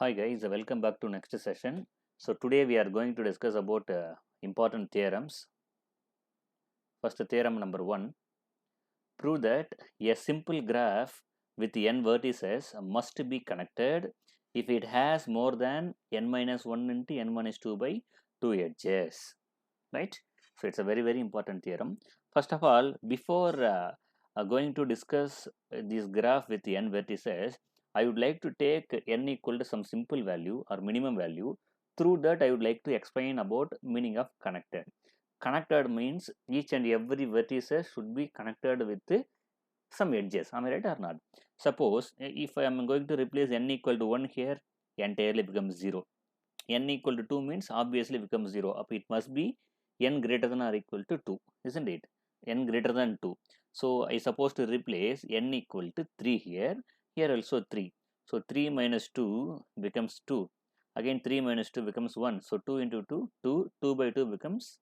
Hi guys, welcome back to next session. So today we are going to discuss about important theorems. First theorem number 1, prove that a simple graph with n vertices must be connected if it has more than n minus 1 into n minus 2 by 2 edges, right? So it's a very important theorem. First of all, before going to discuss this graph with n vertices, I would like to take n equal to some simple value or minimum value. Through that, I would like to explain about meaning of connected. Connected means each and every vertices should be connected with some edges. Am I right or not? Suppose if I am going to replace n equal to 1 here, entirely becomes 0. N equal to 2 means obviously becomes 0. It must be n greater than or equal to 2, isn't it? N greater than 2. So I supposed to replace n equal to 3 here. Here also 3. So 3 minus 2 becomes 2. Again 3 minus 2 becomes 1. So 2 into 2, 2. 2 by 2 becomes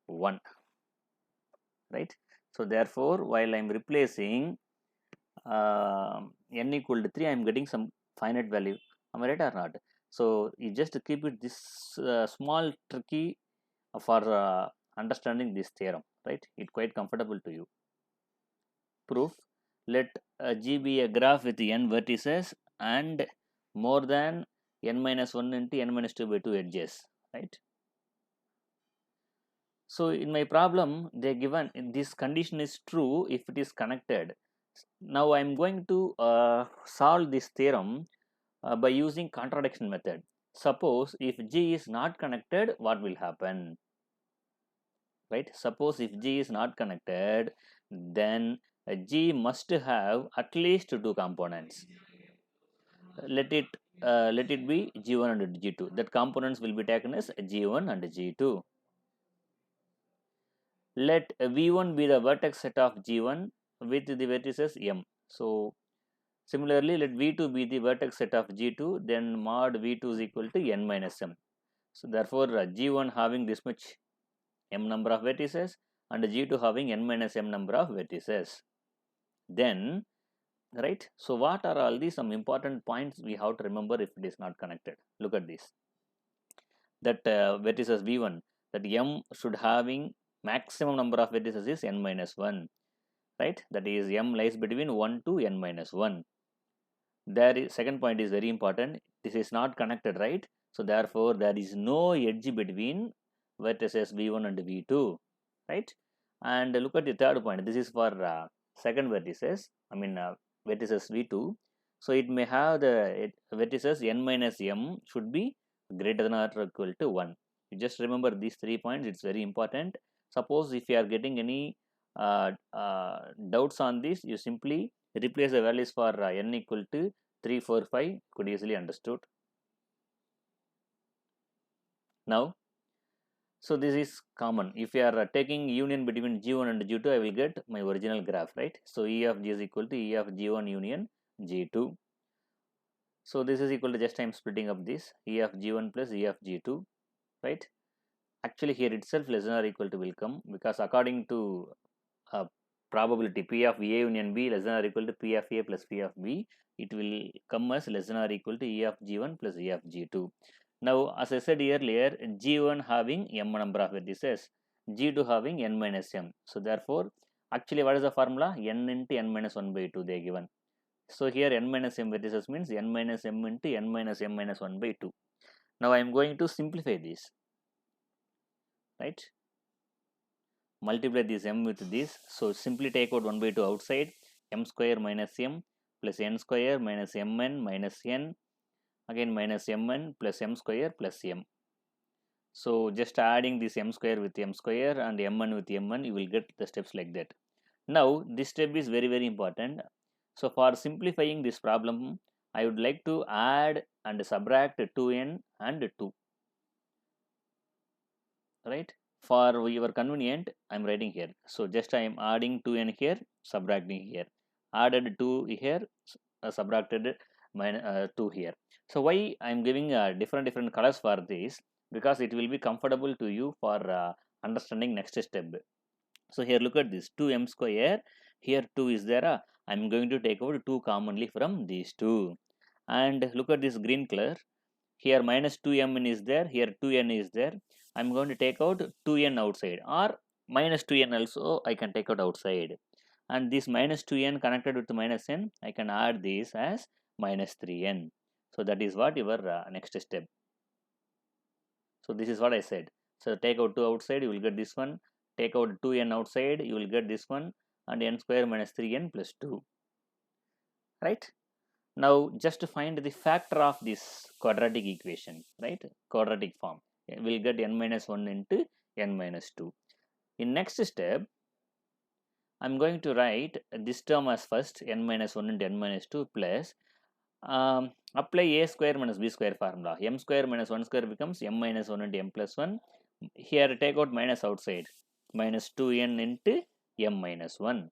1. Right? So therefore, while I am replacing n equal to 3, I am getting some finite value. Am I right or not? So you just keep it this small tricky for understanding this theorem, right? It's quite comfortable to you. Proof: let G be a graph with n vertices and more than n minus 1 into n minus 2 by 2 edges, right? So in my problem, they given this condition is true if it is connected. Now I am going to solve this theorem by using contradiction method. Suppose if G is not connected, what will happen? Right? Suppose if G is not connected, then G must have at least two components. Let it be G1 and G2. That components will be taken as G1 and G2. Let V1 be the vertex set of G1 with the vertices M. So similarly, let V2 be the vertex set of G2, then mod V2 is equal to n minus m. So therefore, G1 having this much m number of vertices and G2 having n minus m number of vertices. Then, right, so what are all these some important points we have to remember if it is not connected? Look at this. That vertices V1, that m should having maximum number of vertices is n minus 1, right? That is m lies between 1 to n minus 1. There is second point is very important. This is not connected, right? So therefore, there is no edge between vertices V1 and V2, right? And look at the third point. This is for second vertices. Vertices V2. So it may have the vertices n minus m should be greater than or equal to 1. You just remember these 3 points. It's very important. Suppose if you are getting any doubts on this, you simply replace the values for n equal to 3, 4, 5. Could easily understood. Now, so this is common. If you are taking union between G1 and G2, I will get my original graph, right? So E of G is equal to E of G1 union G2. So this is equal to, just I am splitting up this, E of G1 plus E of G2, right? Actually here itself less than or equal to will come, because according to probability P of A union B less than or equal to P of A plus P of B, it will come as less than or equal to E of G1 plus E of G2. Now, as I said earlier, G1 having m number of vertices, G2 having n minus m. So therefore, actually what is the formula? N into n minus 1 by 2 they are given. So here n minus m vertices means n minus m into n minus m minus 1 by 2. Now I am going to simplify this, right? Multiply this m with this. So simply take out 1 by 2 outside. M square minus m plus n square minus mn minus n, again minus mn plus m square plus m. So just adding this m square with m square and mn with mn, you will get the steps like that. Now this step is very important. So for simplifying this problem, I would like to add and subtract 2n and 2, right? For your convenient, I am writing here. So just I am adding 2n here, subtracting here. Added 2 here, subtracted 2 here. So why I am giving different colors for this? Because it will be comfortable to you for understanding next step. So here look at this 2m square. Here 2 is there. I am going to take out 2 commonly from these two. and look at this green color. Here minus 2mn is there, here 2n is there. I'm going to take out 2n outside, or minus 2n also I can take out outside, and this minus 2n connected with minus n, I can add this as minus 3n. So that is what your next step. So this is what I said. So take out 2 outside, you will get this one. Take out 2n outside, you will get this one, and n square minus 3n plus 2. Right? Now just to find the factor of this quadratic equation, right? Quadratic form. We'll get n minus 1 into n minus 2. In next step, I'm going to write this term as first, n minus 1 into n minus 2 plus apply a square minus b square formula. M square minus 1 square becomes m minus 1 into m plus 1. Here take out minus outside, minus 2n into m minus 1.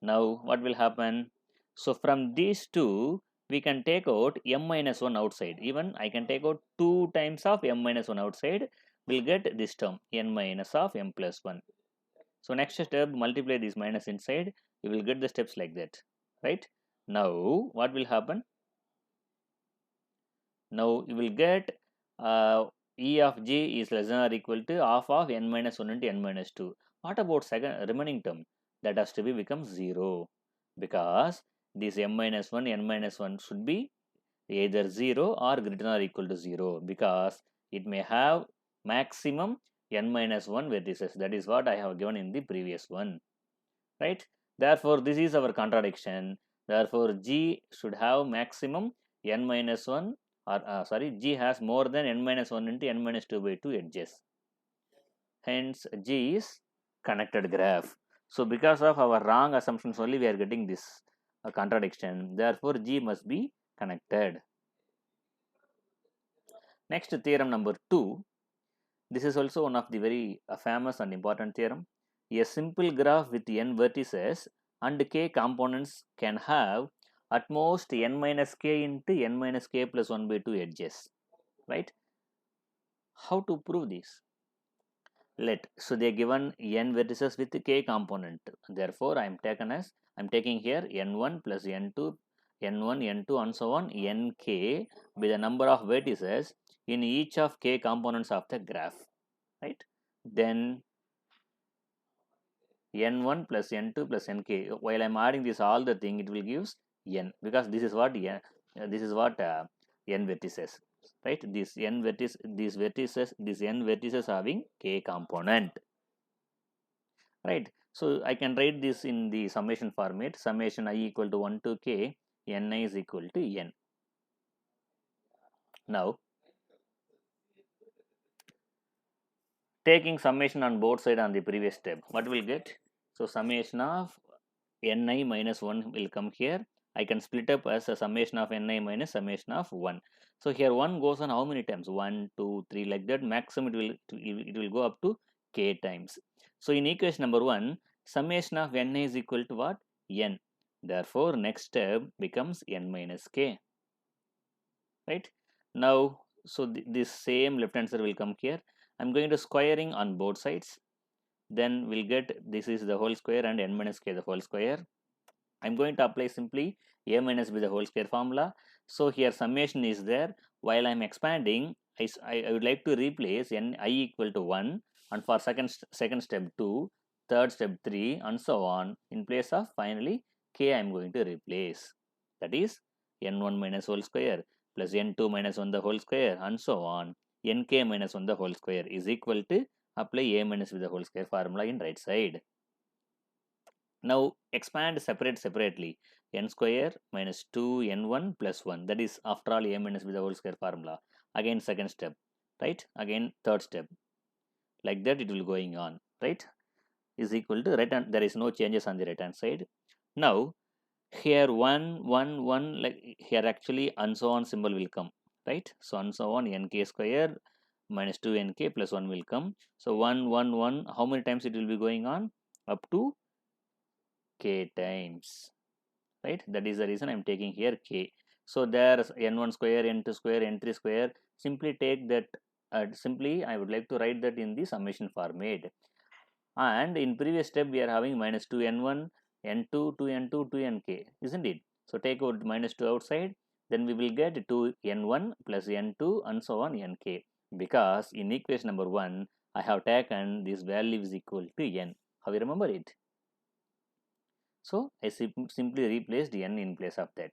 Now what will happen? So from these two, we can take out m minus 1 outside. Even I can take out 2 times of m minus 1 outside. We'll get this term, n minus of m plus 1. So next step, multiply this minus inside. You will get the steps like that, right? Now what will happen? Now you will get E of g is less than or equal to half of n minus 1 into n minus 2. What about second remaining term? That has to be become 0, because this m minus 1, n minus 1 should be either 0 or greater than or equal to 0, because it may have maximum n minus 1 vertices. That is what I have given in the previous one, right? Therefore this is our contradiction. Therefore g should have maximum n minus 1, or g has more than n minus 1 into n minus 2 by 2 edges. Hence g is connected graph. So because of our wrong assumptions only, we are getting this contradiction. Therefore g must be connected. Next, theorem number 2. This is also one of the very famous and important theorem. A simple graph with n vertices and k components can have at most n minus k into n minus k plus 1 by 2 edges, right? How to prove this? So they are given n vertices with k component. Therefore I am taking here n1 plus n2, n1, n2 and so on, nk by the number of vertices in each of k components of the graph, right? Then n1 plus n2 plus nk. While I am adding this all the thing, it will gives n, because this is what n vertices, right? This n vertices having k component, right? So I can write this in the summation format. Summation I equal to 1 to k, ni is equal to n. Now taking summation on both sides on the previous step, what will get? So summation of ni minus 1 will come here. I can split up as a summation of ni minus summation of 1. So here 1 goes on how many times? 1, 2, 3, like that. Maximum it will go up to k times. So in equation number 1, summation of ni is equal to what? N. Therefore next step becomes n minus k, right? Now so this same left answer will come here. I'm going to squaring on both sides. Then we'll get this is the whole square and n minus k the whole square. I'm going to apply simply a minus b the whole square formula. So here summation is there. While I'm expanding, I would like to replace n I equal to 1, and for second step 2, third step 3 and so on. In place of finally k, I'm going to replace. That is n1 minus whole square plus n2 minus 1 the whole square and so on. Nk minus 1 the whole square is equal to apply a minus b the whole square formula in right side. Now expand separately. N square minus 2 n1 plus 1, that is after all a minus b the whole square formula. Again second step, right? Again third step, like that it will going on, right? Is equal to right hand, there is no changes on the right hand side. Now here 1 1 1, like here actually and so on symbol will come, right? So and so on, nk square minus 2 nk plus 1 will come. So 1 1 1, how many times it will be going on? Up to k times, right? That is the reason I'm taking here k. So there's n1 square, n2 square, n3 square. Simply take that. Simply I would like to write that in the summation format. And in previous step we are having minus 2 n1, n2, 2 n2, 2 nk, isn't it? So take out minus 2 outside. then we will get 2n1 plus n2 and so on nk, because in equation number 1 I have taken this value is equal to n. How you remember it? So I simply replaced n in place of that.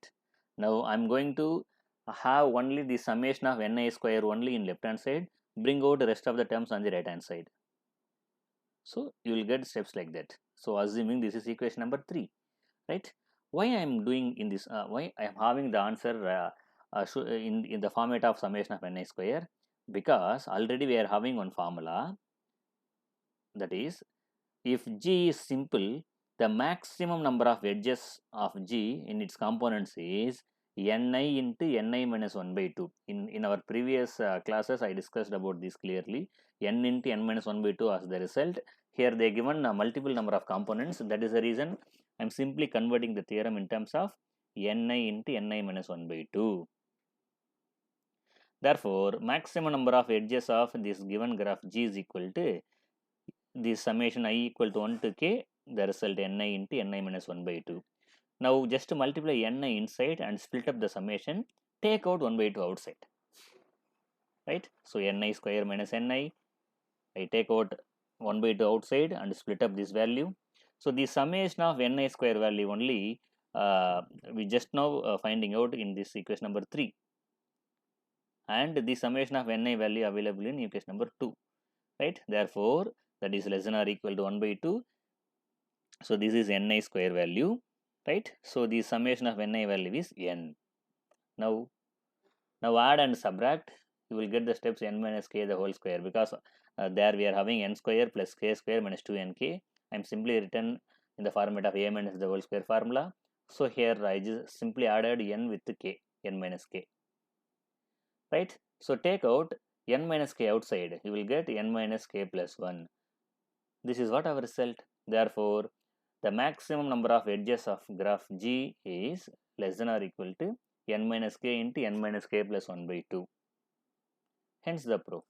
Now I am going to have only the summation of ni square only in left hand side, bring out the rest of the terms on the right hand side. So you will get steps like that. So assuming this is equation number 3, right? Why I am doing in this, why I am having the answer in the format of summation of ni square? Because already we are having one formula, that is, if G is simple, the maximum number of edges of G in its components is Ni into Ni minus 1 by 2. In our previous classes, I discussed about this clearly. N into N minus 1 by 2 as the result. Here they given a multiple number of components. That is the reason I am simply converting the theorem in terms of Ni into Ni minus 1 by 2. Therefore, maximum number of edges of this given graph G is equal to the summation I equal to 1 to k, the result Ni into Ni minus 1 by 2. Now just multiply Ni inside and split up the summation, take out 1 by 2 outside, right? So Ni square minus Ni, I take out 1 by 2 outside and split up this value. So the summation of Ni square value only we just now finding out in this equation number 3, and the summation of Ni value available in equation number 2, right? Therefore that is less than or equal to 1 by 2. So this is Ni square value, right? So the summation of Ni value is n. Now add and subtract, you will get the steps n minus k the whole square, because there we are having n square plus k square minus 2nk. I am simply written in the format of a minus the whole square formula. So here I just simply added n with k, n minus k, right? So take out n minus k outside, you will get n minus k plus 1. This is what our result. Therefore, the maximum number of edges of graph G is less than or equal to n minus k into n minus k plus 1 by 2. Hence the proof.